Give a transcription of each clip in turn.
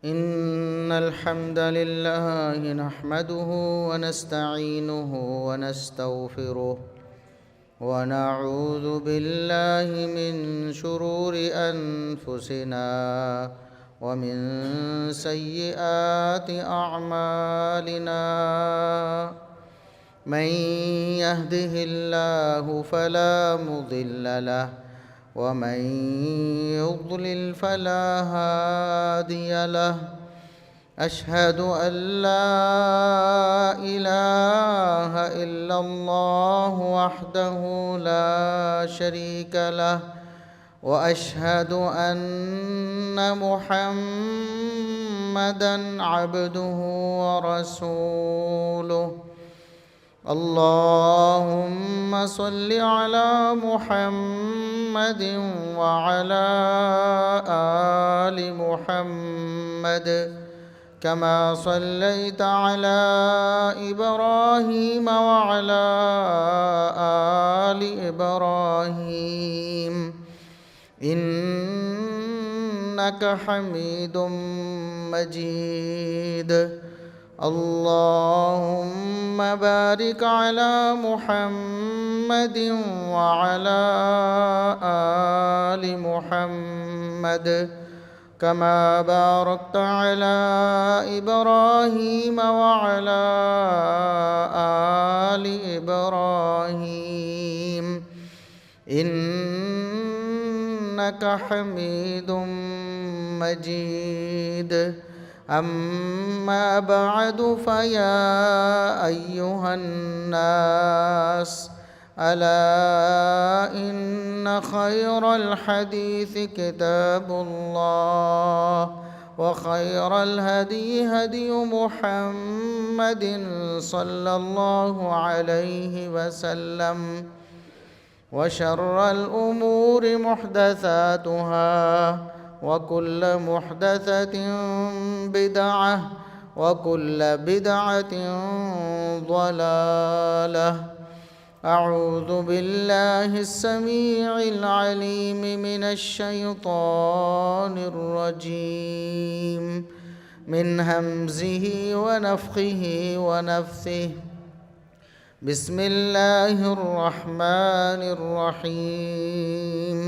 إن الحمد لله نحمده ونستعينه ونستغفره ونعوذ بالله من شرور أنفسنا ومن سيئات أعمالنا. من يهده الله فلا مضل له ومن يضلل فلا هادي له. أشهد أن لا إله إلا الله وحده لا شريك له وأشهد أن محمدًا عبده ورسوله. اللهم صل على محمد وعلى آل محمد كما صليت على إبراهيم وعلى آل إبراهيم إنك حميد مجيد. اللهم بارك على محمد وعلى آل محمد كما باركت على إبراهيم وعلى آل إبراهيم إنك حميد مجيد. أما بعد فيا أيها الناس ألا إن خير الحديث كتاب الله وخير الهدي هدي محمد صلى الله عليه وسلم وشر الأمور محدثاتها وكل محدثة بدعة وكل بدعة ضلالة. أعوذ بالله السميع العليم من الشيطان الرجيم من همزه ونفخه ونفثه. بسم الله الرحمن الرحيم.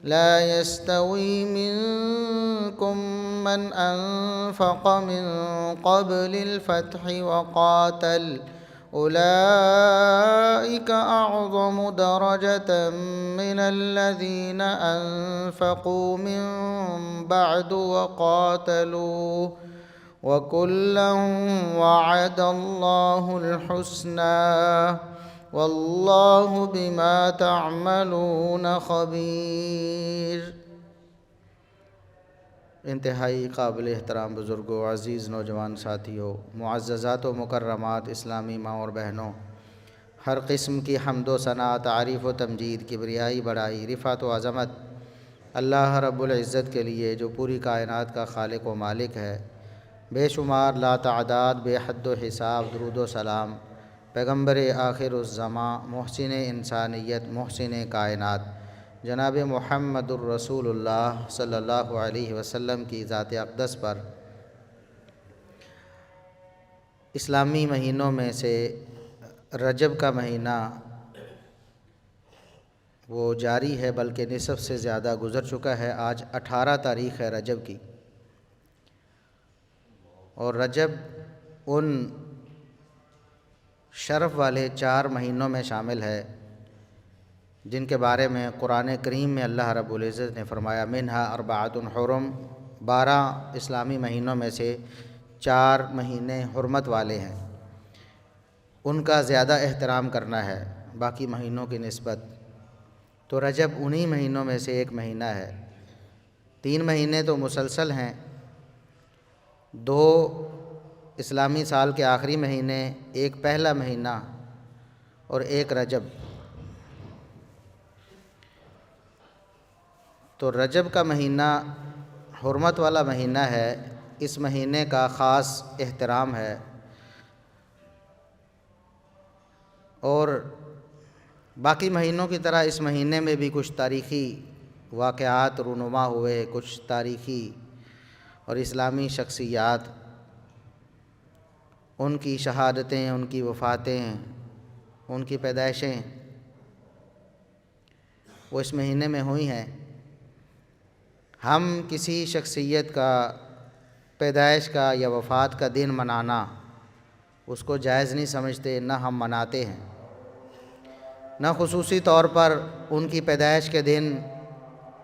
لا يستوي منكم من أنفق من قبل الفتح وقاتل أولئك أعظم درجة من الذين أنفقوا من بعد وقاتلوا وكلا وعد الله الحسنى واللہ بما تعملون خبیر. انتہائی قابل احترام بزرگوں، عزیز نوجوان ساتھیوں، معززات و مکرمات اسلامی ماں اور بہنوں، ہر قسم کی حمد و ثنا، تعریف و تمجید، کبریائی، بڑائی، رفعت و عظمت اللہ رب العزت کے لیے جو پوری کائنات کا خالق و مالک ہے. بے شمار لا تعداد بے حد و حساب درود و سلام پیغمبر آخر الزماں، محسن انسانیت، محسن کائنات جناب محمد الرسول اللہ صلی اللہ علیہ وسلم کی ذات اقدس پر. اسلامی مہینوں میں سے رجب کا مہینہ وہ جاری ہے، بلکہ نصف سے زیادہ گزر چکا ہے. آج 18 تاریخ ہے رجب کی، اور رجب ان شرف والے 4 مہینوں میں شامل ہے جن کے بارے میں قرآن کریم میں اللہ رب العزت نے فرمایا منہا اربعۃ حرم. 12 اسلامی مہینوں میں سے 4 مہینے حرمت والے ہیں، ان کا زیادہ احترام کرنا ہے باقی مہینوں کی نسبت. تو رجب انہی مہینوں میں سے ایک مہینہ ہے. 3 مہینے تو مسلسل ہیں، 2 اسلامی سال کے آخری مہینے، ایک پہلا مہینہ اور ایک رجب. تو رجب کا مہینہ حرمت والا مہینہ ہے، اس مہینے کا خاص احترام ہے. اور باقی مہینوں کی طرح اس مہینے میں بھی کچھ تاریخی واقعات رونما ہوئے، کچھ تاریخی اور اسلامی شخصیات، ان کی شہادتیں، ان کی وفاتیں، ان کی پیدائشیں وہ اس مہینے میں ہوئی ہیں۔ ہم کسی شخصیت کا پیدائش کا یا وفات کا دن منانا اس کو جائز نہیں سمجھتے، نہ ہم مناتے ہیں، نہ خصوصی طور پر ان کی پیدائش کے دن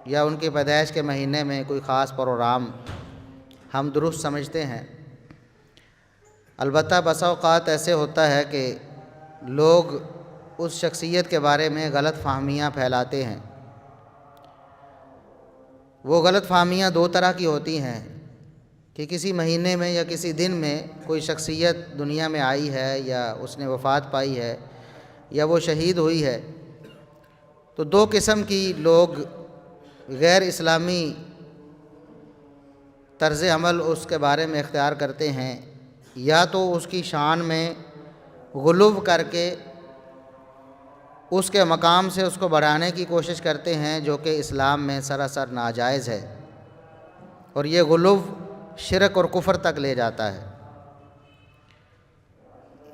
یا ان کی پیدائش کے مہینے میں کوئی خاص پروگرام ہم درست سمجھتے ہیں۔ البتہ بسا اوقات ایسے ہوتا ہے کہ لوگ اس شخصیت کے بارے میں غلط فہمیاں پھیلاتے ہیں۔ وہ غلط فہمیاں دو طرح کی ہوتی ہیں کہ کسی مہینے میں یا کسی دن میں کوئی شخصیت دنیا میں آئی ہے یا اس نے وفات پائی ہے یا وہ شہید ہوئی ہے، تو دو قسم کی لوگ غیر اسلامی طرز عمل اس کے بارے میں اختیار کرتے ہیں، یا تو اس کی شان میں غلو کر کے اس کے مقام سے اس کو بڑھانے کی کوشش کرتے ہیں، جو کہ اسلام میں سراسر ناجائز ہے، اور یہ غلو شرک اور کفر تک لے جاتا ہے۔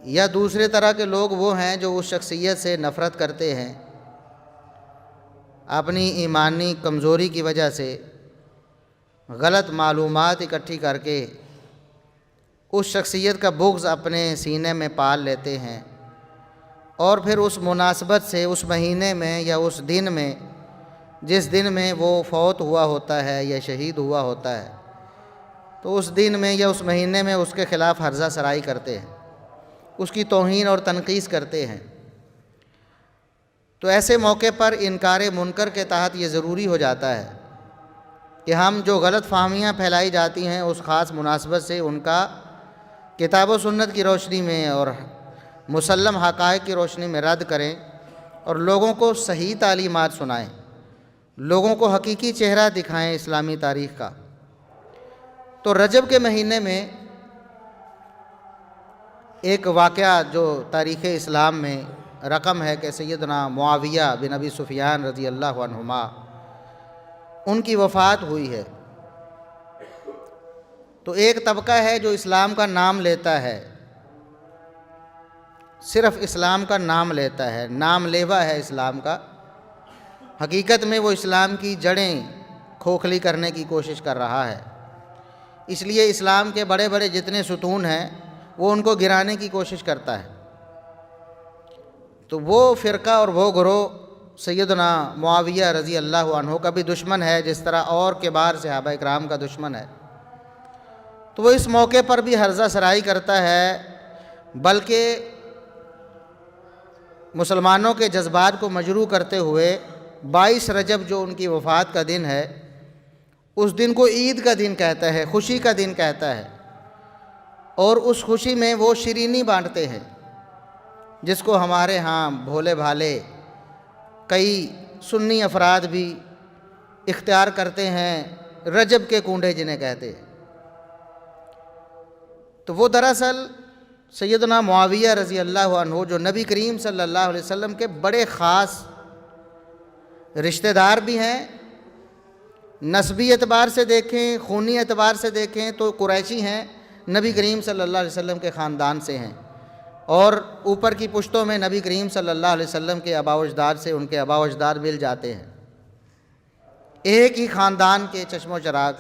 یا دوسرے طرح کے لوگ وہ ہیں جو اس شخصیت سے نفرت کرتے ہیں، اپنی ایمانی کمزوری کی وجہ سے غلط معلومات اکٹھی کر کے اس شخصیت کا بغض اپنے سینے میں پال لیتے ہیں، اور پھر اس مناسبت سے اس مہینے میں یا اس دن میں جس دن میں وہ فوت ہوا ہوتا ہے یا شہید ہوا ہوتا ہے، تو اس دن میں یا اس مہینے میں اس کے خلاف ہرزہ سرائی کرتے ہیں، اس کی توہین اور تنقیص کرتے ہیں۔ تو ایسے موقع پر انکار منکر کے تحت یہ ضروری ہو جاتا ہے کہ ہم جو غلط فہمیاں پھیلائی جاتی ہیں اس خاص مناسبت سے ان کا کتاب و سنت کی روشنی میں اور مسلم حقائق کی روشنی میں رد کریں، اور لوگوں کو صحیح تعلیمات سنائیں، لوگوں کو حقیقی چہرہ دکھائیں اسلامی تاریخ کا۔ تو رجب کے مہینے میں ایک واقعہ جو تاریخ اسلام میں رقم ہے کہ سیدنا معاویہ بن ابی سفیان رضی اللہ عنہما ان کی وفات ہوئی ہے۔ تو ایک طبقہ ہے جو اسلام کا نام لیتا ہے، صرف اسلام کا نام لیتا ہے، نام لیوا ہے اسلام کا، حقیقت میں وہ اسلام کی جڑیں کھوکھلی کرنے کی کوشش کر رہا ہے۔ اس لیے اسلام کے بڑے بڑے جتنے ستون ہیں وہ ان کو گرانے کی کوشش کرتا ہے۔ تو وہ فرقہ اور وہ گروہ سیدنا معاویہ رضی اللہ عنہ کا بھی دشمن ہے، جس طرح اور کبار صحابہ اکرام کا دشمن ہے۔ تو وہ اس موقع پر بھی ہرزہ سرائی کرتا ہے، بلکہ مسلمانوں کے جذبات کو مجروح کرتے ہوئے 22 رجب جو ان کی وفات کا دن ہے، اس دن کو عید کا دن کہتا ہے، خوشی کا دن کہتا ہے، اور اس خوشی میں وہ شیرینی بانٹتے ہیں جس کو ہمارے ہاں بھولے بھالے کئی سنی افراد بھی اختیار کرتے ہیں، رجب کے کونڈے جنہیں کہتے ہیں۔ تو وہ دراصل سیدنا معاویہ رضی اللہ عنہ جو نبی کریم صلی اللہ علیہ وسلم کے بڑے خاص رشتہ دار بھی ہیں، نسبی اعتبار سے دیکھیں، خونی اعتبار سے دیکھیں تو قریشی ہیں، نبی کریم صلی اللہ علیہ وسلم کے خاندان سے ہیں، اور اوپر کی پشتوں میں نبی کریم صلی اللہ علیہ وسلم کے آباء و اجداد سے ان کے آباء و اجداد مل جاتے ہیں۔ ایک ہی خاندان کے چشم و چراغ،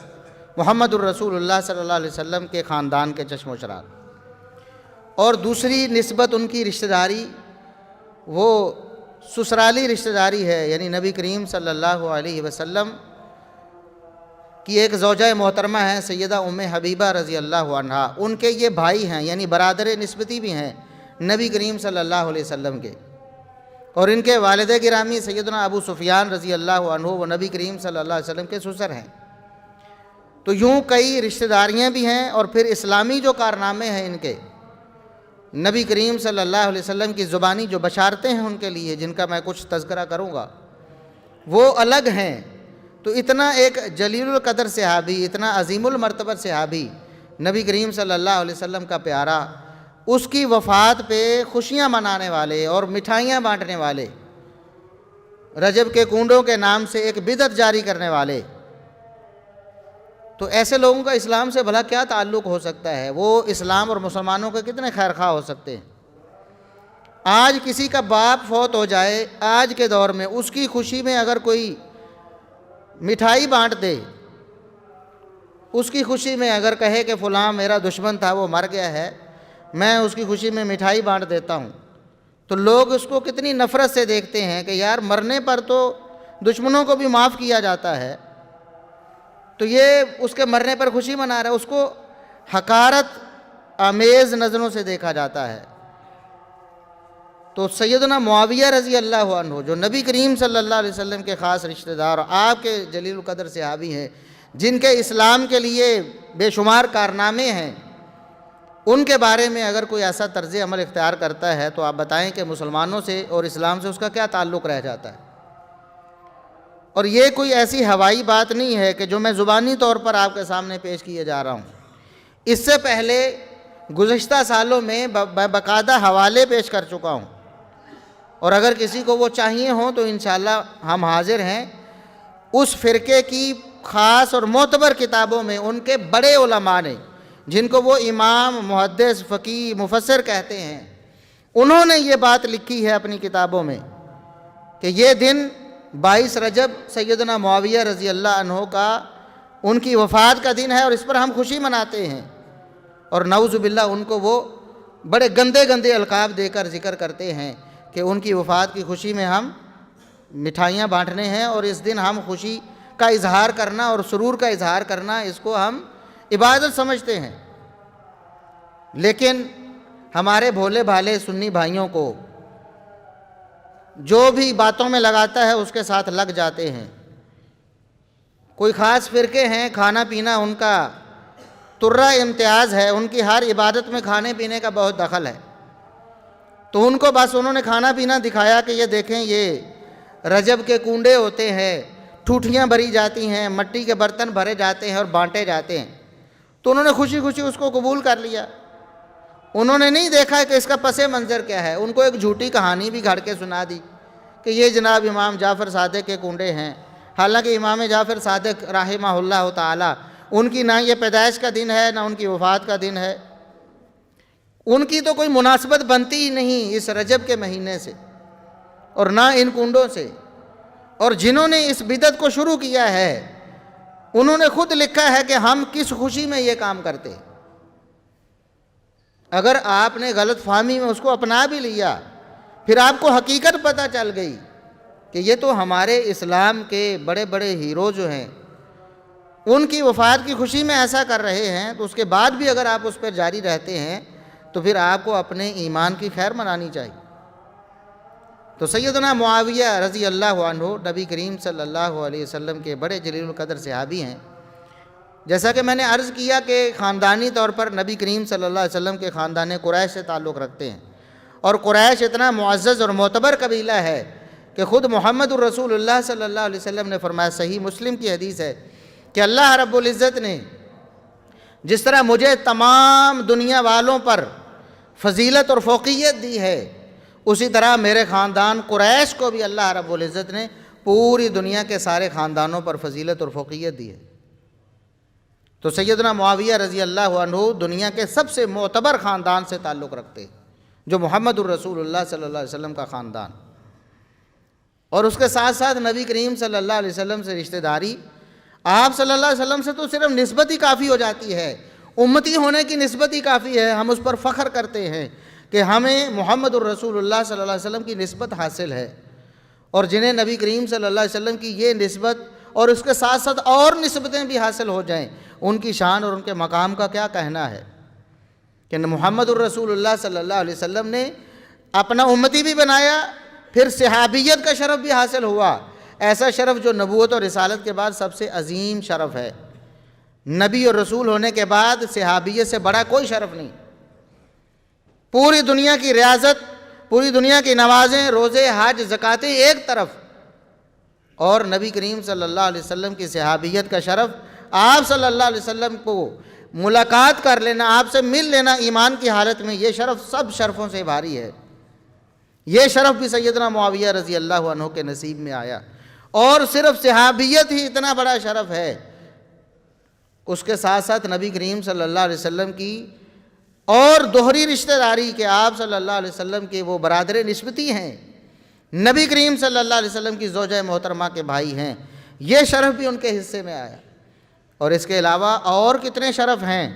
محمد الرسول اللہ صلی اللہ علیہ وسلم کے خاندان کے چشم و چراغ۔ اور دوسری نسبت ان کی رشتہ داری وہ سسرالی رشتہ داری ہے، یعنی نبی کریم صلی اللہ علیہ وسلم کی ایک زوجہ محترمہ ہیں سیدہ ام حبیبہ رضی اللہ عنہا، ان کے یہ بھائی ہیں، یعنی برادر نسبتی بھی ہیں نبی کریم صلی اللہ علیہ وسلم کے، اور ان کے والد گرامی سیدنا ابو سفیان رضی اللہ عنہ وہ نبی کریم صلی اللہ علیہ وسلم کے سسر ہیں۔ تو یوں کئی رشتہ داریاں بھی ہیں، اور پھر اسلامی جو کارنامے ہیں ان کے، نبی کریم صلی اللہ علیہ وسلم کی زبانی جو بشارتیں ہیں ان کے لیے، جن کا میں کچھ تذکرہ کروں گا، وہ الگ ہیں۔ تو اتنا ایک جلیل القدر صحابی، اتنا عظیم المرتبہ صحابی، نبی کریم صلی اللہ علیہ وسلم کا پیارا، اس کی وفات پہ خوشیاں منانے والے اور مٹھائیاں بانٹنے والے، رجب کے کونڈوں کے نام سے ایک بدعت جاری کرنے والے، تو ایسے لوگوں کا اسلام سے بھلا کیا تعلق ہو سکتا ہے؟ وہ اسلام اور مسلمانوں کے کتنے خیر خواہ ہو سکتے ہیں؟ آج کسی کا باپ فوت ہو جائے آج کے دور میں، اس کی خوشی میں اگر کوئی مٹھائی بانٹ دے، اس کی خوشی میں اگر کہے کہ فلاں میرا دشمن تھا وہ مر گیا ہے، میں اس کی خوشی میں مٹھائی بانٹ دیتا ہوں، تو لوگ اس کو کتنی نفرت سے دیکھتے ہیں کہ یار مرنے پر تو دشمنوں کو بھی معاف کیا جاتا ہے، تو یہ اس کے مرنے پر خوشی منا رہا ہے، اس کو حقارت آمیز نظروں سے دیکھا جاتا ہے۔ تو سیدنا معاویہ رضی اللہ عنہ جو نبی کریم صلی اللہ علیہ وسلم کے خاص رشتہ دار اور آپ کے جلیل القدر صحابی ہیں، جن کے اسلام کے لیے بے شمار کارنامے ہیں، ان کے بارے میں اگر کوئی ایسا طرز عمل اختیار کرتا ہے تو آپ بتائیں کہ مسلمانوں سے اور اسلام سے اس کا کیا تعلق رہ جاتا ہے؟ اور یہ کوئی ایسی ہوائی بات نہیں ہے کہ جو میں زبانی طور پر آپ کے سامنے پیش کیے جا رہا ہوں۔ اس سے پہلے گزشتہ سالوں میں باقاعدہ حوالے پیش کر چکا ہوں، اور اگر کسی کو وہ چاہیے ہوں تو انشاءاللہ ہم حاضر ہیں۔ اس فرقے کی خاص اور معتبر کتابوں میں ان کے بڑے علماء نے، جن کو وہ امام، محدث، فقیہ، مفسر کہتے ہیں، انہوں نے یہ بات لکھی ہے اپنی کتابوں میں کہ یہ دن 22 رجب سیدنا معاویہ رضی اللہ عنہ کا ان کی وفات کا دن ہے، اور اس پر ہم خوشی مناتے ہیں، اور نعوذ باللہ ان کو وہ بڑے گندے گندے القاب دے کر ذکر کرتے ہیں کہ ان کی وفات کی خوشی میں ہم مٹھائیاں بانٹنے ہیں، اور اس دن ہم خوشی کا اظہار کرنا اور سرور کا اظہار کرنا، اس کو ہم عبادت سمجھتے ہیں۔ لیکن ہمارے بھولے بھالے سنی بھائیوں کو جو بھی باتوں میں لگاتا ہے اس کے ساتھ لگ جاتے ہیں۔ کوئی خاص فرقے ہیں، کھانا پینا ان کا ترہ امتیاز ہے، ان کی ہر عبادت میں کھانے پینے کا بہت دخل ہے، تو ان کو بس انہوں نے کھانا پینا دکھایا کہ یہ دیکھیں یہ رجب کے کنڈے ہوتے ہیں، ٹھوٹھیاں بھری جاتی ہیں، مٹی کے برتن بھرے جاتے ہیں اور بانٹے جاتے ہیں، تو انہوں نے خوشی خوشی اس کو قبول کر لیا۔ انہوں نے نہیں دیکھا کہ اس کا پس منظر کیا ہے، ان کو ایک جھوٹی کہانی بھی گھڑ کے سنا دی کہ یہ جناب امام جعفر صادق کے کنڈے ہیں، حالانکہ امام جعفر صادق رحمہ اللہ تعالی ان کی نہ یہ پیدائش کا دن ہے نہ ان کی وفات کا دن ہے، ان کی تو کوئی مناسبت بنتی ہی نہیں اس رجب کے مہینے سے اور نہ ان کنڈوں سے۔ اور جنہوں نے اس بدعت کو شروع کیا ہے انہوں نے خود لکھا ہے کہ ہم کس خوشی میں یہ کام کرتے۔ اگر آپ نے غلط فہمی میں اس کو اپنا بھی لیا، پھر آپ کو حقیقت پتہ چل گئی کہ یہ تو ہمارے اسلام کے بڑے بڑے ہیرو جو ہیں ان کی وفات کی خوشی میں ایسا کر رہے ہیں، تو اس کے بعد بھی اگر آپ اس پر جاری رہتے ہیں تو پھر آپ کو اپنے ایمان کی خیر منانی چاہیے۔ تو سیدنا معاویہ رضی اللہ عنہ نبی کریم صلی اللہ علیہ وسلم کے بڑے جلیل القدر صحابی ہیں۔ جیسا کہ میں نے عرض کیا کہ خاندانی طور پر نبی کریم صلی اللہ علیہ وسلم کے خاندان قریش سے تعلق رکھتے ہیں، اور قریش اتنا معزز اور معتبر قبیلہ ہے کہ خود محمد الرسول اللہ صلی اللہ علیہ وسلم نے فرمایا، صحیح مسلم کی حدیث ہے کہ اللہ رب العزت نے جس طرح مجھے تمام دنیا والوں پر فضیلت اور فوقیت دی ہے، اسی طرح میرے خاندان قریش کو بھی اللہ رب العزت نے پوری دنیا کے سارے خاندانوں پر فضیلت اور فوقیت دی ہے۔ تو سیدنا معاویہ رضی اللہ عنہ دنیا کے سب سے معتبر خاندان سے تعلق رکھتے ہیں، جو محمد الرسول اللہ صلی اللہ علیہ وسلم کا خاندان، اور اس کے ساتھ ساتھ نبی کریم صلی اللہ علیہ وسلم سے رشتہ داری آپ صلی اللہ علیہ وسلم سے تو صرف نسبت ہی کافی ہو جاتی ہے، امتی ہونے کی نسبت ہی کافی ہے۔ ہم اس پر فخر کرتے ہیں کہ ہمیں محمد الرسول اللہ صلی اللہ علیہ وسلم کی نسبت حاصل ہے، اور جنہیں نبی کریم صلی اللہ علیہ وسلم کی یہ نسبت اور اس کے ساتھ ساتھ اور نسبتیں بھی حاصل ہو جائیں، ان کی شان اور ان کے مقام کا کیا کہنا ہے کہ محمد الرسول اللہ صلی اللہ علیہ وسلم نے اپنا امتی بھی بنایا، پھر صحابیت کا شرف بھی حاصل ہوا، ایسا شرف جو نبوت اور رسالت کے بعد سب سے عظیم شرف ہے۔ نبی اور رسول ہونے کے بعد صحابیت سے بڑا کوئی شرف نہیں۔ پوری دنیا کی ریاضت، پوری دنیا کی نمازیں، روزے، حج، زکاتیں ایک طرف، اور نبی کریم صلی اللہ علیہ وسلم کی صحابیت کا شرف، آپ صلی اللہ علیہ وسلم کو ملاقات کر لینا، آپ سے مل لینا ایمان کی حالت میں، یہ شرف سب شرفوں سے بھاری ہے۔ یہ شرف بھی سیدنا معاویہ رضی اللہ عنہ کے نصیب میں آیا، اور صرف صحابیت ہی اتنا بڑا شرف ہے اس کے ساتھ ساتھ نبی کریم صلی اللہ علیہ وسلم کی اور دوہری رشتہ داری کہ آپ صلی اللہ علیہ وسلم کے وہ برادر نسبتی ہیں، نبی کریم صلی اللہ علیہ وسلم کی زوجہ محترمہ کے بھائی ہیں، یہ شرف بھی ان کے حصے میں آیا۔ اور اس کے علاوہ اور کتنے شرف ہیں۔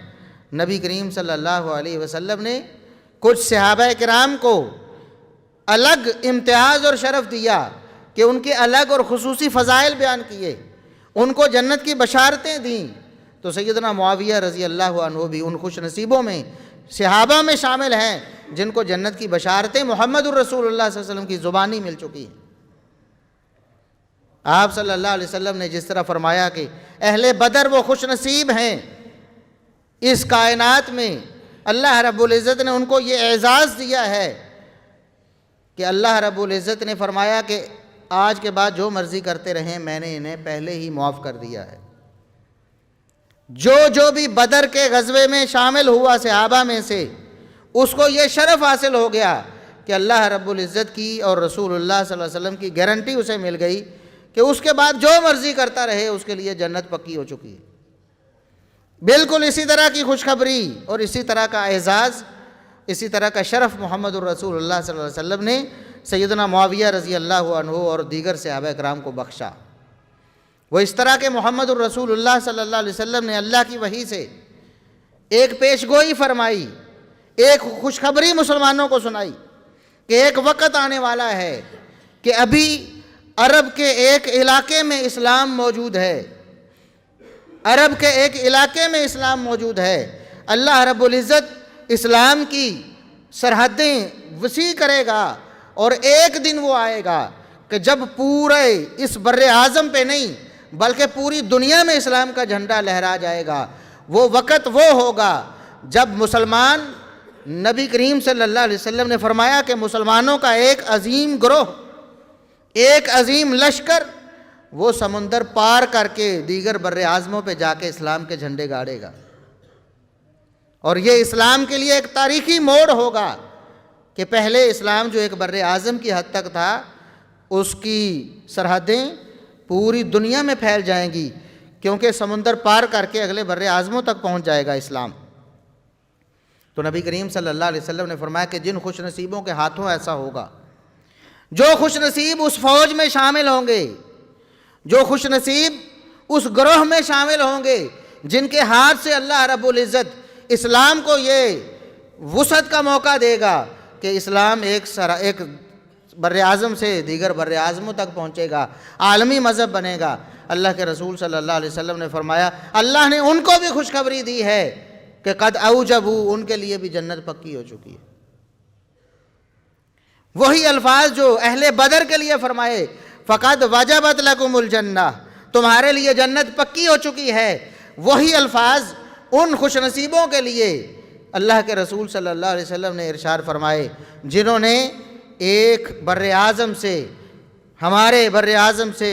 نبی کریم صلی اللہ علیہ وسلم نے کچھ صحابہ کرام کو الگ امتیاز اور شرف دیا کہ ان کے الگ اور خصوصی فضائل بیان کیے، ان کو جنت کی بشارتیں دیں۔ تو سیدنا معاویہ رضی اللہ عنہ بھی ان خوش نصیبوں میں صحابہ میں شامل ہیں جن کو جنت کی بشارتیں محمد الرسول اللہ صلی اللہ علیہ وسلم کی زبانی مل چکی ہیں۔ آپ صلی اللہ علیہ وسلم نے جس طرح فرمایا کہ اہل بدر وہ خوش نصیب ہیں، اس کائنات میں اللہ رب العزت نے ان کو یہ اعزاز دیا ہے کہ اللہ رب العزت نے فرمایا کہ آج کے بعد جو مرضی کرتے رہیں، میں نے انہیں پہلے ہی معاف کر دیا ہے۔ جو بھی بدر کے غزوے میں شامل ہوا صحابہ میں سے، اس کو یہ شرف حاصل ہو گیا کہ اللہ رب العزت کی اور رسول اللہ صلی اللہ علیہ وسلم کی گارنٹی اسے مل گئی کہ اس کے بعد جو مرضی کرتا رہے اس کے لیے جنت پکی ہو چکی ہے۔ بالکل اسی طرح کی خوشخبری اور اسی طرح کا اعزاز، اسی طرح کا شرف محمد الرسول اللہ صلی اللہ علیہ وسلم نے سیدنا معاویہ رضی اللہ عنہ اور دیگر صحابہ کرام کو بخشا۔ وہ اس طرح کہ محمد الرسول اللہ صلی اللہ علیہ وسلم نے اللہ کی وحی سے ایک پیش گوئی فرمائی، ایک خوشخبری مسلمانوں کو سنائی کہ ایک وقت آنے والا ہے کہ ابھی عرب کے ایک علاقے میں اسلام موجود ہے، عرب کے ایک علاقے میں اسلام موجود ہے۔ اللہ رب العزت اسلام کی سرحدیں وسیع کرے گا، اور ایک دن وہ آئے گا کہ جب پورے اس بر اعظم پہ نہیں بلکہ پوری دنیا میں اسلام کا جھنڈا لہرا جائے گا۔ وہ وقت وہ ہوگا جب مسلمان، نبی کریم صلی اللہ علیہ وسلم نے فرمایا کہ مسلمانوں کا ایک عظیم گروہ، ایک عظیم لشکر وہ سمندر پار کر کے دیگر بر اعظموں پہ جا کے اسلام کے جھنڈے گاڑے گا، اور یہ اسلام کے لیے ایک تاریخی موڑ ہوگا کہ پہلے اسلام جو ایک بر اعظم کی حد تک تھا، اس کی سرحدیں پوری دنیا میں پھیل جائیں گی، کیونکہ سمندر پار کر کے اگلے بر اعظموں تک پہنچ جائے گا اسلام۔ تو نبی کریم صلی اللہ علیہ وسلم نے فرمایا کہ جن خوش نصیبوں کے ہاتھوں ایسا ہوگا، جو خوش نصیب اس فوج میں شامل ہوں گے، جو خوش نصیب اس گروہ میں شامل ہوں گے جن کے ہاتھ سے اللہ رب العزت اسلام کو یہ وسعت کا موقع دے گا کہ اسلام ایک بر اعظم سے دیگر بر اعظموں تک پہنچے گا، عالمی مذہب بنے گا۔ اللہ کے رسول صلی اللہ علیہ وسلم نے فرمایا اللہ نے ان کو بھی خوشخبری دی ہے کہ قد اوجبوا، ان کے لیے بھی جنت پکی ہو چکی ہے۔ وہی الفاظ جو اہل بدر کے لیے فرمائے فقد وجبت لکم الجنہ، تمہارے لیے جنت پکی ہو چکی ہے، وہی الفاظ ان خوش نصیبوں کے لیے اللہ کے رسول صلی اللہ علیہ وسلم نے ارشاد فرمائے جنہوں نے ایک بر اعظم سے، ہمارے بر اعظم سے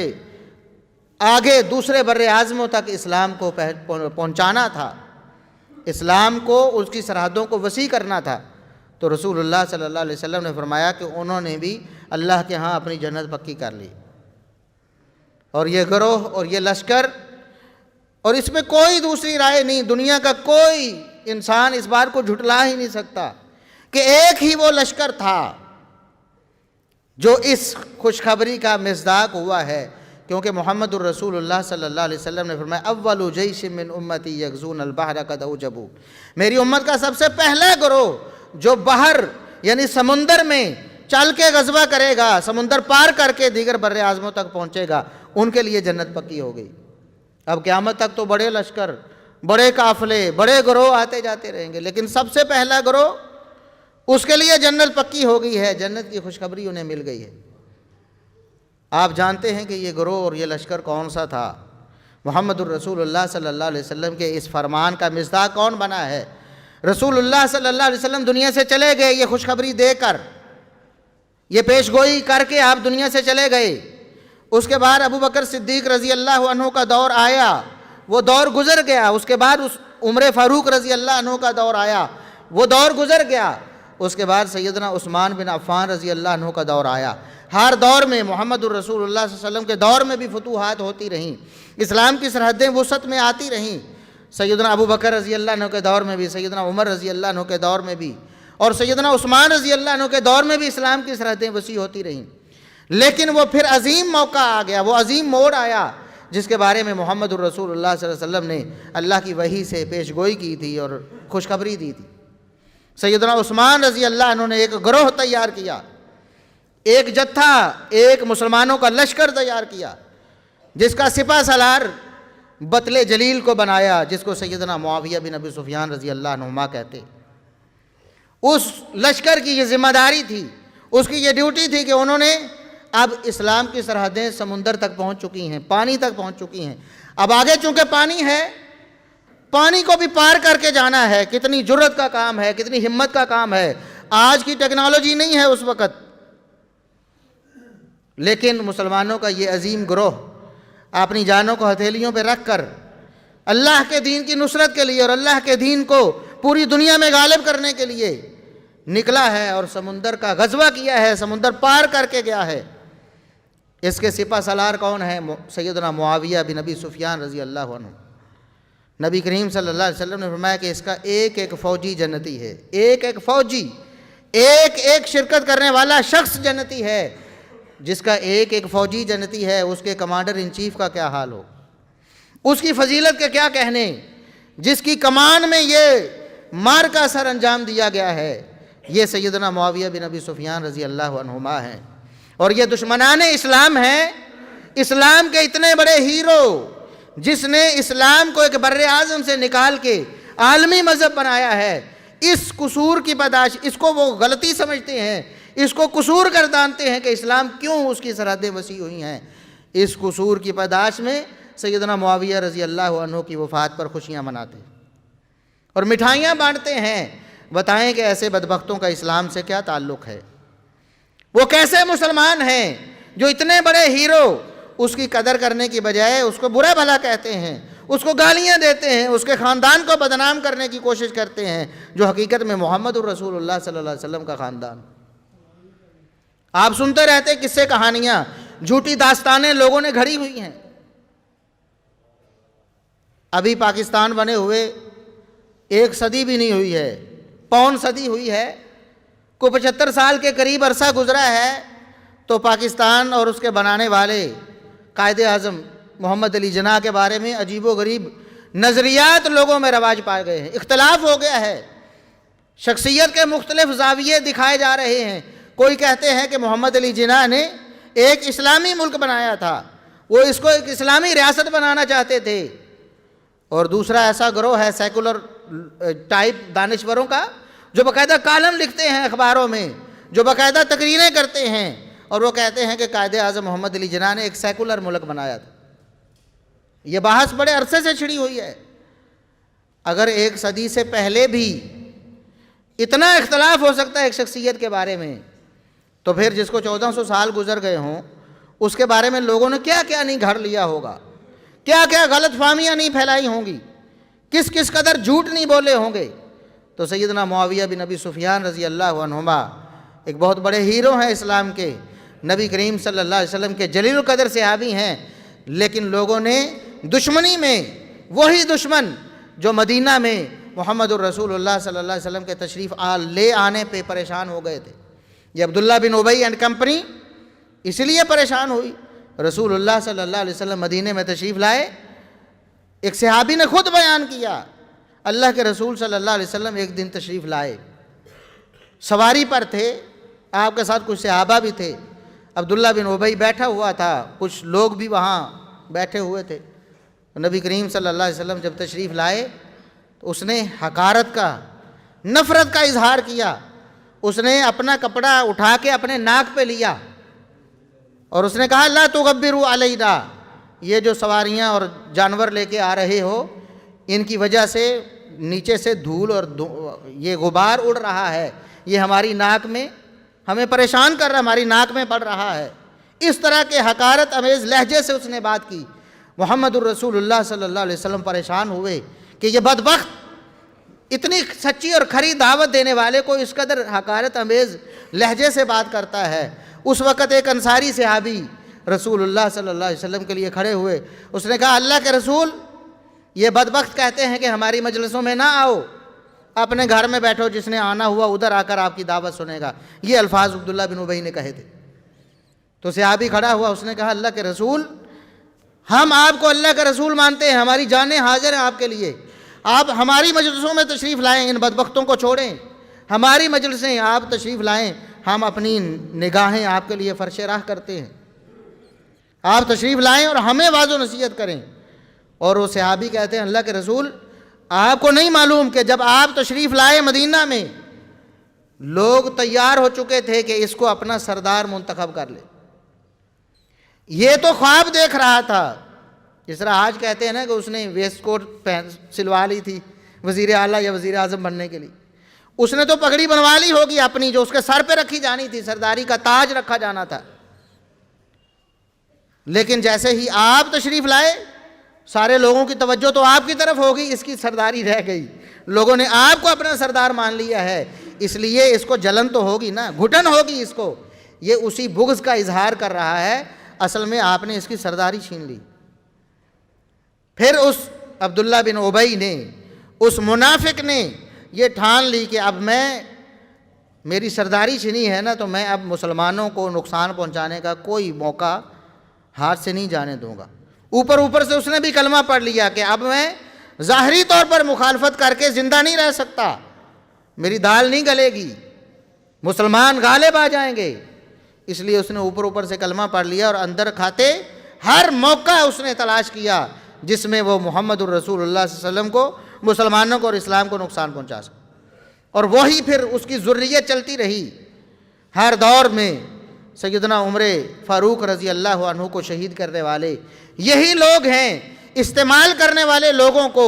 آگے دوسرے بر اعظموں تک اسلام کو پہنچانا تھا، اسلام کو اس کی سرحدوں کو وسیع کرنا تھا۔ تو رسول اللہ صلی اللہ علیہ وسلم نے فرمایا کہ انہوں نے بھی اللہ کے ہاں اپنی جنت پکی کر لی، اور یہ گروہ اور یہ لشکر، اور اس میں کوئی دوسری رائے نہیں، دنیا کا کوئی انسان اس بات کو جھٹلا ہی نہیں سکتا کہ ایک ہی وہ لشکر تھا جو اس خوشخبری کا مصداق ہوا ہے، کیونکہ محمد الرسول اللہ صلی اللہ علیہ وسلم نے فرمایا اول جیش من امتی یغزون البحر قد اوجبوا، میری امت کا سب سے پہلا گروہ جو بحر یعنی سمندر میں چل کے غزوہ کرے گا، سمندر پار کر کے دیگر بر اعظموں تک پہنچے گا، ان کے لیے جنت پکی ہو گئی۔ اب قیامت تک تو بڑے لشکر، بڑے قافلے، بڑے گروہ آتے جاتے رہیں گے، لیکن سب سے پہلا گروہ اس کے لیے جنت پکی ہو گئی ہے، جنت کی خوشخبری انہیں مل گئی ہے۔ آپ جانتے ہیں کہ یہ گروہ اور یہ لشکر کون سا تھا؟ محمد الرسول اللہ صلی اللہ علیہ وسلم کے اس فرمان کا مصداق کون بنا ہے؟ رسول اللہ صلی اللہ علیہ وسلم دنیا سے چلے گئے یہ خوشخبری دے کر، یہ پیش گوئی کر کے آپ دنیا سے چلے گئے۔ اس کے بعد ابو بکر صدیق رضی اللہ عنہ کا دور آیا، وہ دور گزر گیا۔ اس کے بعد عمر فاروق رضی اللہ عنہ کا دور آیا، وہ دور گزر گیا۔ اس کے بعد سیدنا عثمان بن عفان رضی اللہ عنہ کا دور آیا۔ ہر دور میں محمد الرسول اللہ صلی اللہ علیہ وسلم کے دور میں بھی فتوحات ہوتی رہیں، اسلام کی سرحدیں وسعت میں آتی رہیں۔ سیدنا ابو بکر رضی اللہ عنہ کے دور میں بھی، سیدنا عمر رضی اللہ عنہ کے دور میں بھی، اور سیدنا عثمان رضی اللہ عنہ کے دور میں بھی اسلام کی سرحدیں وسیع ہوتی رہیں، لیکن وہ پھر عظیم موقع آ گیا، وہ عظیم موڑ آیا جس کے بارے میں محمد الرسول اللہ صلی اللہ علیہ وسلم نے اللہ کی وحی سے پیش گوئی کی تھی اور خوشخبری دی تھی۔ سیدنا عثمان رضی اللہ عنہ نے ایک گروہ تیار کیا، ایک جتھا، ایک مسلمانوں کا لشکر تیار کیا، جس کا سپہ سالار بطل جلیل کو بنایا، جس کو سیدنا معاویہ بن ابی سفیان رضی اللہ عنہما کہتے۔ اس لشکر کی یہ ذمہ داری تھی، اس کی یہ ڈیوٹی تھی کہ انہوں نے اب اسلام کی سرحدیں سمندر تک پہنچ چکی ہیں، پانی تک پہنچ چکی ہیں، اب آگے چونکہ پانی ہے، پانی کو بھی پار کر کے جانا ہے۔ کتنی جرت کا کام ہے، کتنی ہمت کا کام ہے، آج کی ٹیکنالوجی نہیں ہے اس وقت، لیکن مسلمانوں کا یہ عظیم گروہ اپنی جانوں کو ہتھیلیوں پہ رکھ کر اللہ کے دین کی نصرت کے لیے اور اللہ کے دین کو پوری دنیا میں غالب کرنے کے لیے نکلا ہے اور سمندر کا غزوہ کیا ہے، سمندر پار کر کے گیا ہے۔ اس کے سپہ سالار کون ہیں؟ سیدنا معاویہ بن ابی سفیان رضی اللہ عنہ۔ نبی کریم صلی اللہ علیہ وسلم نے فرمایا کہ اس کا ایک ایک فوجی جنتی ہے، ایک ایک فوجی، ایک ایک شرکت کرنے والا شخص جنتی ہے۔ جس کا ایک ایک فوجی جنتی ہے، اس کے کمانڈر ان چیف کا کیا حال ہو، اس کی فضیلت کے کیا کہنے، جس کی کمان میں یہ مار کا سر انجام دیا گیا ہے، یہ سیدنا معاویہ بن ابی سفیان رضی اللہ عنہما ہیں۔ اور یہ دشمنان اسلام ہیں، اسلام کے اتنے بڑے ہیرو، جس نے اسلام کو ایک بر اعظم سے نکال کے عالمی مذہب بنایا ہے، اس قصور کی پاداش، اس کو وہ غلطی سمجھتے ہیں، اس کو قصور گردانتے ہیں کہ اسلام کیوں اس کی سرحدیں وسیع ہوئی ہیں۔ اس قصور کی پاداش میں سیدنا معاویہ رضی اللہ عنہ کی وفات پر خوشیاں مناتے ہیں اور مٹھائیاں بانٹتے ہیں۔ بتائیں کہ ایسے بدبختوں کا اسلام سے کیا تعلق ہے؟ وہ کیسے مسلمان ہیں جو اتنے بڑے ہیرو اس کی قدر کرنے کی بجائے اس کو برا بھلا کہتے ہیں، اس کو گالیاں دیتے ہیں، اس کے خاندان کو بدنام کرنے کی کوشش کرتے ہیں، جو حقیقت میں محمد الرسول اللہ صلی اللہ علیہ وسلم کا خاندان۔ آپ سنتے رہتے قصے کہانیاں، جھوٹی داستانیں لوگوں نے گھڑی ہوئی ہیں۔ ابھی پاکستان بنے ہوئے 1 صدی بھی نہیں ہوئی ہے، پون صدی ہوئی ہے، کو 75 سال کے قریب عرصہ گزرا ہے، تو پاکستان اور اس کے بنانے والے قائد اعظم محمد علی جناح کے بارے میں عجیب و غریب نظریات لوگوں میں رواج پائے گئے ہیں، اختلاف ہو گیا ہے، شخصیت کے مختلف زاویے دکھائے جا رہے ہیں۔ کوئی کہتے ہیں کہ محمد علی جناح نے ایک اسلامی ملک بنایا تھا، وہ اس کو ایک اسلامی ریاست بنانا چاہتے تھے، اور دوسرا ایسا گروہ ہے سیکولر ٹائپ دانشوروں کا جو باقاعدہ کالم لکھتے ہیں اخباروں میں، جو باقاعدہ تقریریں کرتے ہیں، اور وہ کہتے ہیں کہ قائد اعظم محمد علی جناح نے ایک سیکولر ملک بنایا تھا۔ یہ بحث بڑے عرصے سے چھڑی ہوئی ہے۔ اگر 1 صدی سے پہلے بھی اتنا اختلاف ہو سکتا ہے ایک شخصیت کے بارے میں، تو پھر جس کو 1400 سال گزر گئے ہوں، اس کے بارے میں لوگوں نے کیا کیا نہیں گھڑ لیا ہوگا، کیا کیا غلط فہمیاں نہیں پھیلائی ہوں گی، کس کس قدر جھوٹ نہیں بولے ہوں گے۔ تو سیدنا معاویہ بن ابی سفیان رضی اللہ عنہما ایک بہت بڑے ہیرو ہیں اسلام کے، نبی کریم صلی اللہ علیہ وسلم کے جلیل القدر صحابی ہیں، لیکن لوگوں نے دشمنی میں، وہی دشمن جو مدینہ میں محمد الرسول اللہ صلی اللہ علیہ وسلم کے تشریف لے آنے پہ پریشان ہو گئے تھے، یہ عبداللہ بن ابی اینڈ کمپنی اس لیے پریشان ہوئی۔ رسول اللہ صلی اللہ علیہ وسلم مدینے میں تشریف لائے، ایک صحابی نے خود بیان کیا، اللہ کے رسول صلی اللہ علیہ وسلم ایک دن تشریف لائے، سواری پر تھے، آپ کے ساتھ کچھ صحابہ بھی تھے، عبداللہ بن ابی بیٹھا ہوا تھا، کچھ لوگ بھی وہاں بیٹھے ہوئے تھے۔ نبی کریم صلی اللہ علیہ وسلم جب تشریف لائے تو اس نے حقارت کا، نفرت کا اظہار کیا، اس نے اپنا کپڑا اٹھا کے اپنے ناک پہ لیا اور اس نے کہا لا تغبروا علینا، یہ جو سواریاں اور جانور لے کے آ رہے ہو، ان کی وجہ سے نیچے سے دھول اور یہ غبار اڑ رہا ہے، یہ ہماری ناک میں ہمیں پریشان کر رہا ہے، ہماری ناک میں پڑ رہا ہے۔ اس طرح کے حقارت امیز لہجے سے اس نے بات کی۔ محمد الرسول اللہ صلی اللہ علیہ وسلم پریشان ہوئے کہ یہ بدبخت اتنی سچی اور کھری دعوت دینے والے کو اس قدر حقارت امیز لہجے سے بات کرتا ہے۔ اس وقت ایک انصاری صحابی رسول اللہ صلی اللہ علیہ وسلم کے لیے کھڑے ہوئے، اس نے کہا اللہ کے رسول، یہ بدبخت کہتے ہیں کہ ہماری مجلسوں میں نہ آؤ، اپنے گھر میں بیٹھو، جس نے آنا ہوا ادھر آ کر آپ کی دعوت سنے گا۔ یہ الفاظ عبداللہ بن ابی نے کہے تھے۔ تو صحابی کھڑا ہوا، اس نے کہا اللہ کے رسول، ہم آپ کو اللہ کے رسول مانتے ہیں، ہماری جانیں حاضر ہیں آپ کے لیے، آپ ہماری مجلسوں میں تشریف لائیں، ان بدبختوں کو چھوڑیں، ہماری مجلسیں آپ تشریف لائیں، ہم اپنی نگاہیں آپ کے لیے فرش راہ کرتے ہیں، آپ تشریف لائیں اور ہمیں واعظ و نصیحت کریں۔ اور وہ صحابی کہتے ہیں اللہ کے رسول، آپ کو نہیں معلوم کہ جب آپ تشریف لائے مدینہ میں، لوگ تیار ہو چکے تھے کہ اس کو اپنا سردار منتخب کر لے۔ یہ تو خواب دیکھ رہا تھا، جس طرح آج کہتے ہیں نا کہ اس نے ویسٹ کوٹ سلوا لی تھی وزیر اعلیٰ یا وزیر اعظم بننے کے لیے، اس نے تو پگڑی بنوا لی ہوگی اپنی، جو اس کے سر پہ رکھی جانی تھی، سرداری کا تاج رکھا جانا تھا۔ لیکن جیسے ہی آپ تشریف لائے، سارے لوگوں کی توجہ تو آپ کی طرف ہوگی، اس کی سرداری رہ گئی، لوگوں نے آپ کو اپنا سردار مان لیا ہے، اس لیے اس کو جلن تو ہوگی نا، گھٹن ہوگی اس کو۔ یہ اسی بغض کا اظہار کر رہا ہے، اصل میں آپ نے اس کی سرداری چھین لی۔ پھر اس عبداللہ بن ابی نے، اس منافق نے یہ ٹھان لی کہ اب میری سرداری چھینی ہے نا، تو میں اب مسلمانوں کو نقصان پہنچانے کا کوئی موقع ہاتھ سے نہیں جانے دوں گا۔ اوپر سے اس نے بھی کلمہ پڑھ لیا کہ اب میں ظاہری طور پر مخالفت کر کے زندہ نہیں رہ سکتا، میری دال نہیں گلے گی، مسلمان غالب آ جائیں گے، اس لیے اس نے اوپر سے کلمہ پڑھ لیا، اور اندر کھاتے ہر موقع اس نے تلاش کیا جس میں وہ محمد الرسول اللہ صلی اللہ علیہ وسلم کو، مسلمانوں کو اور اسلام کو نقصان پہنچا سکے۔ اور وہی پھر اس کی ذریت چلتی رہی ہر دور میں۔ سیدنا عمر فاروق رضی اللہ عنہ کو شہید کرنے والے یہی لوگ ہیں، استعمال کرنے والے لوگوں کو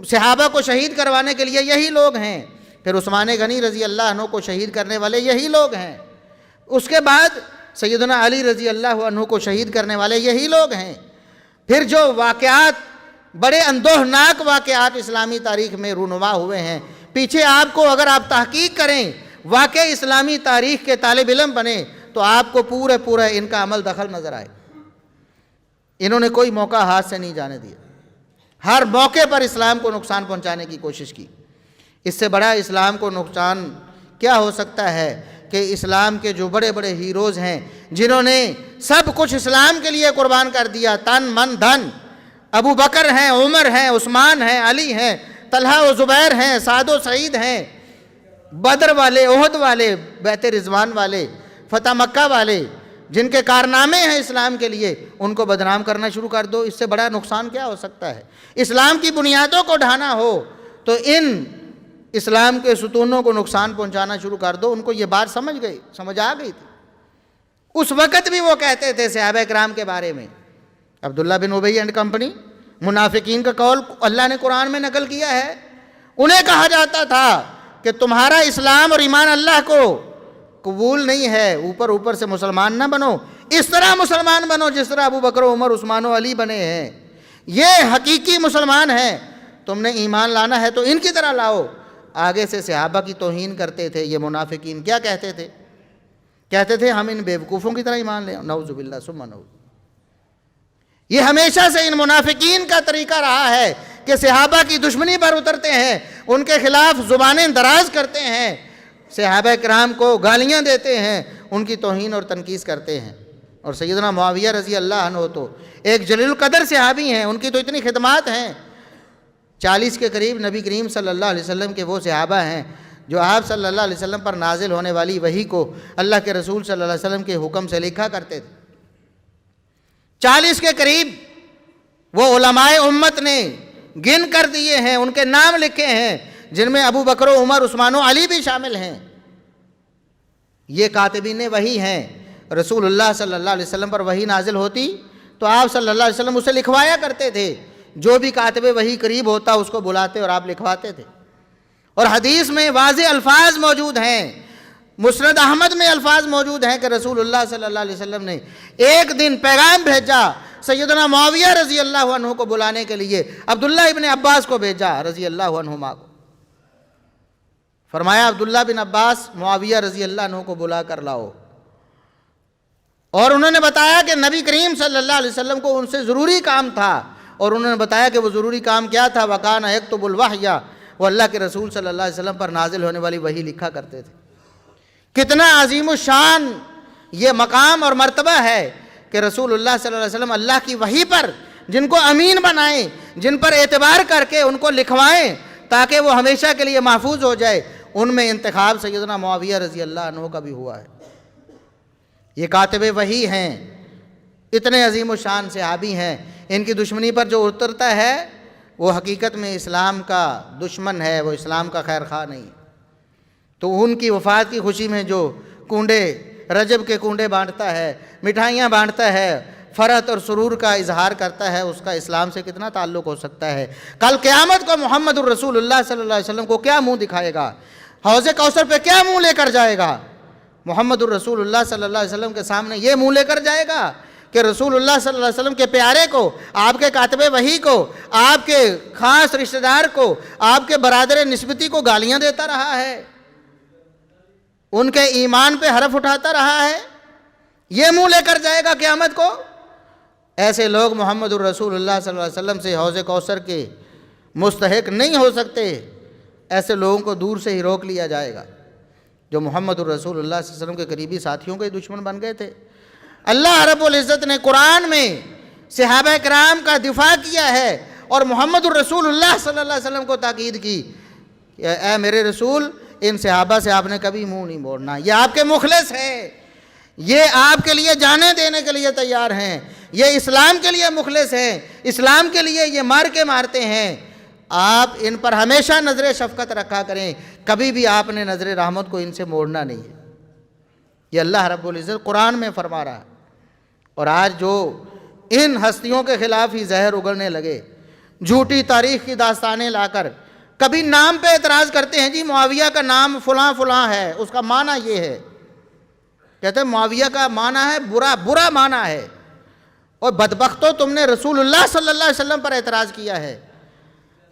صحابہ کو شہید کروانے کے لیے یہی لوگ ہیں۔ پھر عثمان غنی رضی اللہ عنہ کو شہید کرنے والے یہی لوگ ہیں۔ اس کے بعد سیدنا علی رضی اللہ عنہ کو شہید کرنے والے یہی لوگ ہیں۔ پھر جو واقعات، بڑے اندوہناک واقعات اسلامی تاریخ میں رونما ہوئے ہیں، پیچھے آپ کو اگر آپ تحقیق کریں، واقع اسلامی تاریخ کے طالب علم بنے، تو آپ کو پورا ان کا عمل دخل نظر آئے۔ انہوں نے کوئی موقع ہاتھ سے نہیں جانے دیا، ہر موقع پر اسلام کو نقصان پہنچانے کی کوشش کی۔ اس سے بڑا اسلام کو نقصان کیا ہو سکتا ہے کہ اسلام کے جو بڑے بڑے ہیروز ہیں، جنہوں نے سب کچھ اسلام کے لیے قربان کر دیا، تن من دھن، ابو بکر ہیں، عمر ہیں، عثمان ہیں، علی ہیں، طلحہ و زبیر ہیں، سعد و سعید ہیں، بدر والے، احد والے، بیت رضوان والے، فتح مکہ والے، جن کے کارنامے ہیں اسلام کے لیے، ان کو بدنام کرنا شروع کر دو۔ اس سے بڑا نقصان کیا ہو سکتا ہے؟ اسلام کی بنیادوں کو ڈھانا ہو تو ان اسلام کے ستونوں کو نقصان پہنچانا شروع کر دو۔ ان کو یہ بات سمجھ آ گئی تھی۔ اس وقت بھی وہ کہتے تھے صحابہ کرام کے بارے میں، عبداللہ بن ابی اینڈ کمپنی، منافقین کا قول اللہ نے قرآن میں نقل کیا ہے، انہیں کہا جاتا تھا کہ تمہارا اسلام اور ایمان اللہ کو قبول نہیں ہے، اوپر سے مسلمان نہ بنو، اس طرح مسلمان بنو جس طرح ابو بکر، عمر، عثمان و علی بنے ہیں، یہ حقیقی مسلمان ہیں، تم نے ایمان لانا ہے تو ان کی طرح لاؤ۔ آگے سے صحابہ کی توہین کرتے تھے یہ منافقین۔ کیا کہتے تھے؟ کہتے تھے ہم ان بیوقوفوں کی طرح ایمان لیں، نعوذ باللہ ثم نعوذ۔ یہ ہمیشہ سے ان منافقین کا طریقہ رہا ہے کہ صحابہ کی دشمنی پر اترتے ہیں، ان کے خلاف زبانیں دراز کرتے ہیں، صحابہ کرام کو گالیاں دیتے ہیں، ان کی توہین اور تنقید کرتے ہیں۔ اور سیدنا معاویہ رضی اللہ عنہ تو ایک جلیل القدر صحابی ہیں، ان کی تو اتنی خدمات ہیں، 40 کے قریب نبی کریم صلی اللہ علیہ وسلم کے وہ صحابہ ہیں جو آپ صلی اللہ علیہ وسلم پر نازل ہونے والی وحی کو اللہ کے رسول صلی اللہ علیہ وسلم کے حکم سے لکھا کرتے تھے۔ 40 کے قریب وہ علماء امت نے گن کر دیے ہیں، ان کے نام لکھے ہیں، جن میں ابو بکر، عمر، عثمان و علی بھی شامل ہیں۔ یہ کاتبین وحی ہیں۔ رسول اللہ صلی اللہ علیہ وسلم پر وحی نازل ہوتی تو آپ صلی اللہ علیہ وسلم اسے لکھوایا کرتے تھے، جو بھی کاتب وحی قریب ہوتا اس کو بلاتے اور آپ لکھواتے تھے۔ اور حدیث میں واضح الفاظ موجود ہیں، مسند احمد میں الفاظ موجود ہیں کہ رسول اللہ صلی اللہ علیہ وسلم نے ایک دن پیغام بھیجا سیدنا معاویہ رضی اللہ عنہ کو بلانے کے لیے، عبداللہ ابن عباس کو بھیجا رضی اللہ عنہما کو، فرمایا عبداللہ بن عباس معاویہ رضی اللہ عنہ کو بلا کر لاؤ۔ اور انہوں نے بتایا کہ نبی کریم صلی اللہ علیہ وسلم کو ان سے ضروری کام تھا، اور انہوں نے بتایا کہ وہ ضروری کام کیا تھا، وَكَانَ يَكْتُبُ الْوَحْيَ، وہ اللہ کے رسول صلی اللہ علیہ وسلم پر نازل ہونے والی وحی لکھا کرتے تھے۔ کتنا عظیم الشان یہ مقام اور مرتبہ ہے کہ رسول اللہ صلی اللہ علیہ وسلم اللہ کی وحی پر جن کو امین بنائیں، جن پر اعتبار کر کے ان کو لکھوائیں تاکہ وہ ہمیشہ کے لیے محفوظ ہو جائے، ان میں انتخاب سیدنا معاویہ رضی اللہ عنہ کا بھی ہوا ہے۔ یہ کاتب وحی ہیں، اتنے عظیم الشان صحابی ہیں، ان کی دشمنی پر جو اترتا ہے وہ حقیقت میں اسلام کا دشمن ہے، وہ اسلام کا خیر خواہ نہیں۔ تو ان کی وفات کی خوشی میں جو کنڈے، رجب کے کنڈے بانٹتا ہے، مٹھائیاں بانٹتا ہے، فرحت اور سرور کا اظہار کرتا ہے، اس کا اسلام سے کتنا تعلق ہو سکتا ہے؟ کل قیامت کو محمد الرسول اللہ صلی اللہ علیہ وسلم کو کیا منہ دکھائے گا؟ حوض کوثر پہ کیا منہ لے کر جائے گا؟ محمد الرسول اللہ صلی اللہ علیہ وسلم کے سامنے یہ منہ لے کر جائے گا کہ رسول اللہ صلی اللہ علیہ وسلم کے پیارے کو، آپ کے کاتب وحی کو، آپ کے خاص رشتہ دار کو، آپ کے برادر نسبتی کو گالیاں دیتا رہا ہے، ان کے ایمان پہ حرف اٹھاتا رہا ہے؟ یہ منہ لے کر جائے گا قیامت کو؟ ایسے لوگ محمد الرسول اللہ صلی اللہ علیہ وسلم سے حوض کوثر کے مستحق نہیں ہو سکتے۔ ایسے لوگوں کو دور سے ہی روک لیا جائے گا جو محمد الرسول اللہ صلی اللہ علیہ وسلم کے قریبی ساتھیوں کے دشمن بن گئے تھے۔ اللہ رب العزت نے قرآن میں صحابہ کرام کا دفاع کیا ہے اور محمد الرسول اللہ صلی اللہ علیہ وسلم کو تاکید کی کہ اے میرے رسول، ان صحابہ سے آپ نے کبھی منہ نہیں موڑنا، یہ آپ کے مخلص ہیں، یہ آپ کے لیے جانیں دینے کے لیے تیار ہیں، یہ اسلام کے لیے مخلص ہیں، اسلام کے لیے یہ مار کے مارتے ہیں، آپ ان پر ہمیشہ نظر شفقت رکھا کریں، کبھی بھی آپ نے نظر رحمت کو ان سے موڑنا نہیں ہے۔ یہ اللہ رب العزت قرآن میں فرما رہا ہے۔ اور آج جو ان ہستیوں کے خلاف ہی زہر اگلنے لگے، جھوٹی تاریخ کی داستانیں لا کر کبھی نام پہ اعتراض کرتے ہیں، جی معاویہ کا نام فلاں فلاں ہے، اس کا معنی یہ ہے، کہتے ہیں معاویہ کا معنی ہے برا، برا معنی ہے، اور بدبختو تم نے رسول اللہ صلی اللہ علیہ وسلم پر اعتراض کیا ہے۔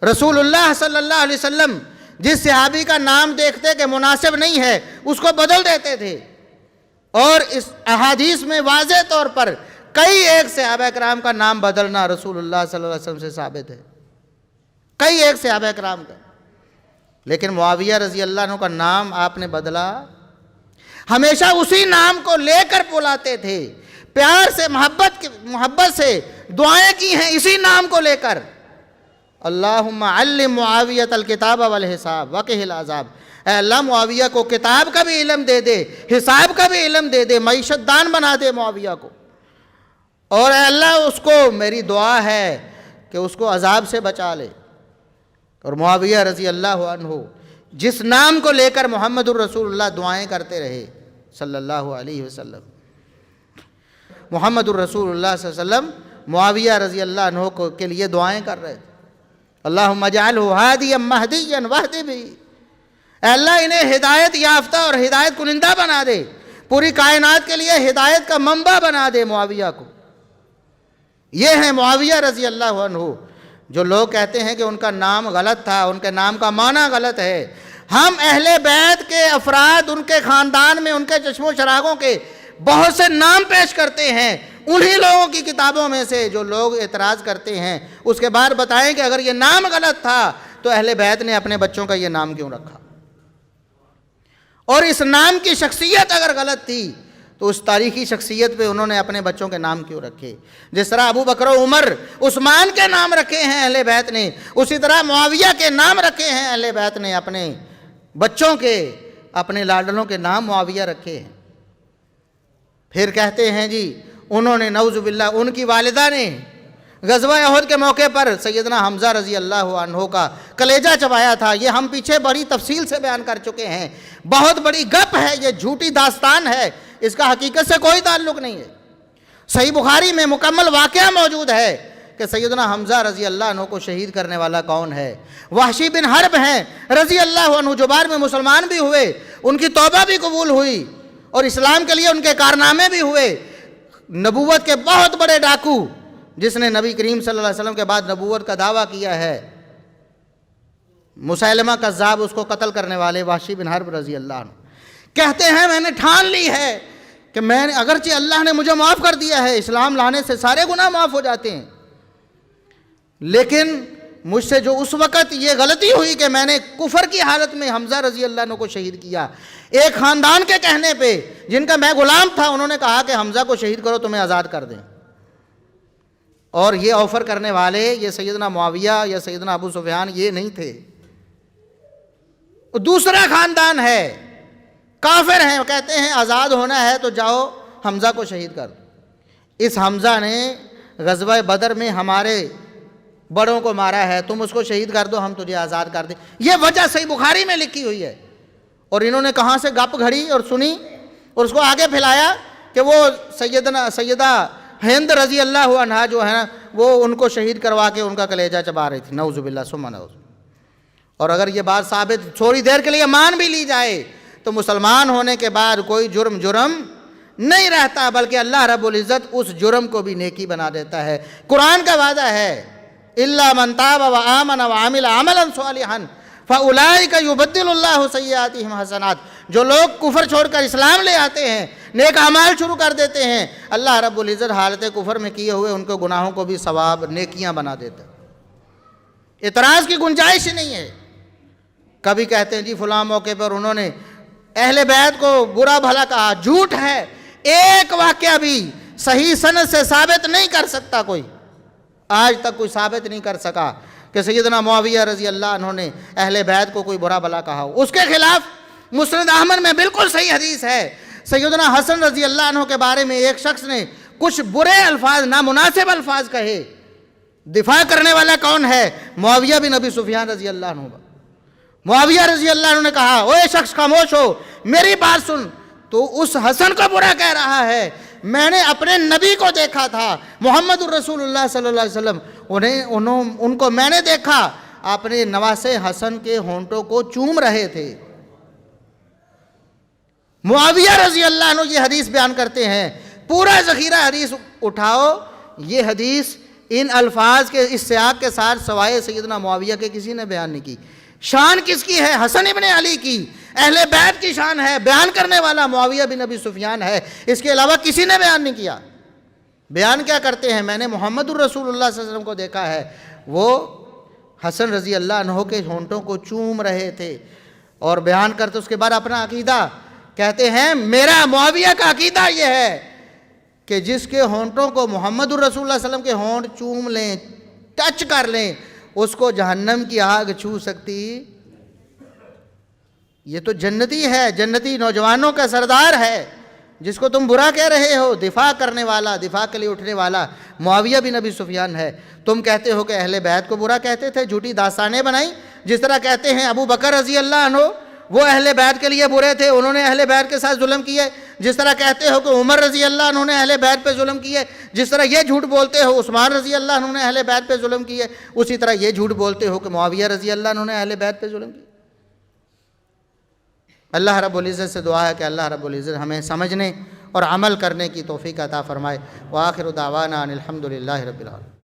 رسول اللہ صلی اللہ علیہ وسلم جس صحابی کا نام دیکھتے کہ مناسب نہیں ہے اس کو بدل دیتے تھے، اور اس احادیث میں واضح طور پر کئی ایک صحابہ کرام کا نام بدلنا رسول اللہ صلی اللہ علیہ وسلم سے ثابت ہے، کئی ایک صحابہ کرام کا۔ لیکن معاویہ رضی اللہ عنہ کا نام آپ نے بدلا، ہمیشہ اسی نام کو لے کر بلاتے تھے، پیار سے، محبت سے دعائیں کی ہیں اسی نام کو لے کر، اللہم علم معاویۃ الکتاب والحساب وقہ العذاب، اے اللہ معاویہ کو کتاب کا بھی علم دے دے، حساب کا بھی علم دے دے، معیشت دان بنا دے معاویہ کو، اور اے اللہ اس کو میری دعا ہے کہ اس کو عذاب سے بچا لے۔ اور معاویہ رضی اللہ عنہ جس نام کو لے کر محمد الرسول اللہ دعائیں کرتے رہے صلی اللہ علیہ وسلم، محمد الرسول اللہ صلی اللہ علیہ وسلم معاویہ رضی اللہ عنہ کے لیے دعائیں کر رہے تھے، اللہم اجعلہ ہادیا مہدیا واہد بہ، اے اللہ انہیں ہدایت یافتہ اور ہدایت کنندہ بنا دے، پوری کائنات کے لیے ہدایت کا منبع بنا دے معاویہ کو۔ یہ ہیں معاویہ رضی اللہ عنہ۔ جو لوگ کہتے ہیں کہ ان کا نام غلط تھا، ان کے نام کا معنی غلط ہے، ہم اہل بیت کے افراد، ان کے خاندان میں ان کے چشم و چراغوں کے بہت سے نام پیش کرتے ہیں، انہی لوگوں کی کتابوں میں سے جو لوگ اعتراض کرتے ہیں، اس کے بعد بتائیں کہ اگر یہ نام غلط تھا تو اہل بیت نے اپنے بچوں کا یہ نام کیوں رکھا، اور اس نام کی شخصیت اگر غلط تھی تو اس تاریخی شخصیت پہ انہوں نے اپنے بچوں کے نام کیوں رکھے؟ جس طرح ابو بکر و عمر، عثمان کے نام رکھے ہیں اہل بیت نے، اسی طرح معاویہ کے نام رکھے ہیں اہل بیت نے، اپنے بچوں کے، اپنے لاڈلوں کے نام معاویہ رکھے ہیں۔ پھر کہتے ہیں جی انہوں نے نعوذ باللہ، ان کی والدہ نے غزوہ احد کے موقع پر سیدنا حمزہ رضی اللہ عنہ کا کلیجہ چبایا تھا۔ یہ ہم پیچھے بڑی تفصیل سے بیان کر چکے ہیں، بہت بڑی گپ ہے، یہ جھوٹی داستان ہے، اس کا حقیقت سے کوئی تعلق نہیں ہے۔ صحیح بخاری میں مکمل واقعہ موجود ہے کہ سیدنا حمزہ رضی اللہ عنہ کو شہید کرنے والا کون ہے؟ وحشی بن حرب ہیں رضی اللہ عنہ، جو بعد میں مسلمان بھی ہوئے، ان کی توبہ بھی قبول ہوئی اور اسلام کے لیے ان کے کارنامے بھی ہوئے۔ نبوت کے بہت بڑے ڈاکو، جس نے نبی کریم صلی اللہ علیہ وسلم کے بعد نبوت کا دعویٰ کیا ہے، مسیلمہ کذاب، اس کو قتل کرنے والے وحشی بن حرب رضی اللہ عنہ کہتے ہیں میں نے ٹھان لی ہے کہ میں نے، اگرچہ اللہ نے مجھے معاف کر دیا ہے، اسلام لانے سے سارے گناہ معاف ہو جاتے ہیں، لیکن مجھ سے جو اس وقت یہ غلطی ہوئی کہ میں نے کفر کی حالت میں حمزہ رضی اللہ عنہ کو شہید کیا، ایک خاندان کے کہنے پہ جن کا میں غلام تھا، انہوں نے کہا کہ حمزہ کو شہید کرو تمہیں آزاد کر دیں، اور یہ آفر کرنے والے یہ سیدنا معاویہ یا سیدنا ابو سفیان یہ نہیں تھے، دوسرا خاندان ہے، کافر ہیں، وہ کہتے ہیں آزاد ہونا ہے تو جاؤ حمزہ کو شہید کر دو۔ اس حمزہ نے غزوہ بدر میں ہمارے بڑوں کو مارا ہے، تم اس کو شہید کر دو ہم تجھے آزاد کر دیں، یہ وجہ صحیح بخاری میں لکھی ہوئی ہے۔ اور انہوں نے کہاں سے گپ گھڑی اور سنی اور اس کو آگے پھیلایا کہ وہ سیدہ ہند رضی اللہ عنہا جو ہے نا وہ ان کو شہید کروا کے ان کا کلیجہ چبا رہی تھی، نعوذ باللہ ثم نعوذ۔ اور اگر یہ بات ثابت تھوڑی دیر کے لیے مان بھی لی جائے تو مسلمان ہونے کے بعد کوئی جرم نہیں رہتا، بلکہ اللہ رب العزت اس جرم کو بھی نیکی بنا دیتا ہے۔ قرآن کا وعدہ ہے الا من تاب وآمن وعمل عملا صالحا فاولئک یبدل اللہ سیئاتہم حسنات، جو لوگ کفر چھوڑ کر اسلام لے آتے ہیں، نیک اعمال شروع کر دیتے ہیں، اللہ رب العزت حالت کفر میں کیے ہوئے ان کے گناہوں کو بھی ثواب نیکیاں بنا دیتا ہے۔ اعتراض کی گنجائش ہی نہیں ہے۔ کبھی کہتے ہیں جی فلاں موقع پر انہوں نے اہل بیت کو برا بھلا کہا، جھوٹ ہے، ایک واقعہ بھی صحیح سند سے ثابت نہیں کر سکتا کوئی، آج تک کوئی ثابت نہیں کر سکا کہ سیدنا معاویہ رضی اللہ عنہ نے اہل بیت کو کوئی برا بھلا کہا ہو۔ اس کے خلاف مسند احمد میں بالکل صحیح حدیث ہے، سیدنا حسن رضی اللہ عنہ کے بارے میں ایک شخص نے کچھ برے الفاظ، نامناسب الفاظ کہے، دفاع کرنے والا کون ہے؟ معاویہ بن ابی سفیان رضی اللہ عنہ۔ معاویہ رضی اللہ عنہ نے کہا اوے شخص خاموش ہو، میری بات سن، تو اس حسن کو برا کہہ رہا ہے، میں نے اپنے نبی کو دیکھا تھا محمد الرسول اللہ صلی اللہ علیہ وسلم، ان کو میں نے دیکھا اپنے نواسے حسن کے ہونٹوں کو چوم رہے تھے۔ معاویہ رضی اللہ عنہ یہ حدیث بیان کرتے ہیں، پورا ذخیرہ حدیث اٹھاؤ، یہ حدیث ان الفاظ کے اس سیاق کے ساتھ سوائے سیدنا معاویہ کے کسی نے بیان نہیں کی۔ شان کس کی ہے؟ حسن ابن علی کی، اہل بیت کی شان ہے، بیان کرنے والا معاویہ بن ابی سفیان ہے، اس کے علاوہ کسی نے بیان نہیں کیا۔ بیان کیا کرتے ہیں؟ میں نے محمد الرسول اللہ صلی اللہ علیہ وسلم کو دیکھا ہے، وہ حسن رضی اللہ عنہ کے ہونٹوں کو چوم رہے تھے، اور بیان کرتے اس کے بعد اپنا عقیدہ کہتے ہیں میرا معاویہ کا عقیدہ یہ ہے کہ جس کے ہونٹوں کو محمد الرسول اللہ صلی اللہ علیہ وسلم کے ہونٹ چوم لیں، ٹچ کر لیں، اس کو جہنم کی آگ چھو سکتی؟ یہ تو جنتی ہے، جنتی نوجوانوں کا سردار ہے، جس کو تم برا کہہ رہے ہو، دفاع کرنے والا، دفاع کے لیے اٹھنے والا معاویہ بن ابی سفیان ہے۔ تم کہتے ہو کہ اہل بیت کو برا کہتے تھے، جھوٹی داستانیں بنائی، جس طرح کہتے ہیں ابو بکر رضی اللہ عنہ وہ اہل بیت کے لیے برے تھے، انہوں نے اہل بیت کے ساتھ ظلم کیے، جس طرح کہتے ہو کہ عمر رضی اللہ عنہ نے اہل بیت پہ ظلم کیے، جس طرح یہ جھوٹ بولتے ہو عثمان رضی اللہ عنہ نے اہل بیت پہ ظلم کیے، اسی طرح یہ جھوٹ بولتے ہو کہ معاویہ رضی اللہ عنہ نے اہل بیت پہ ظلم کیے۔ اللہ رب العزت سے دعا ہے کہ اللہ رب العزت ہمیں سمجھنے اور عمل کرنے کی توفیق عطا فرمائے۔ وآخر دعوانا ان الحمد للہ رب العالمین۔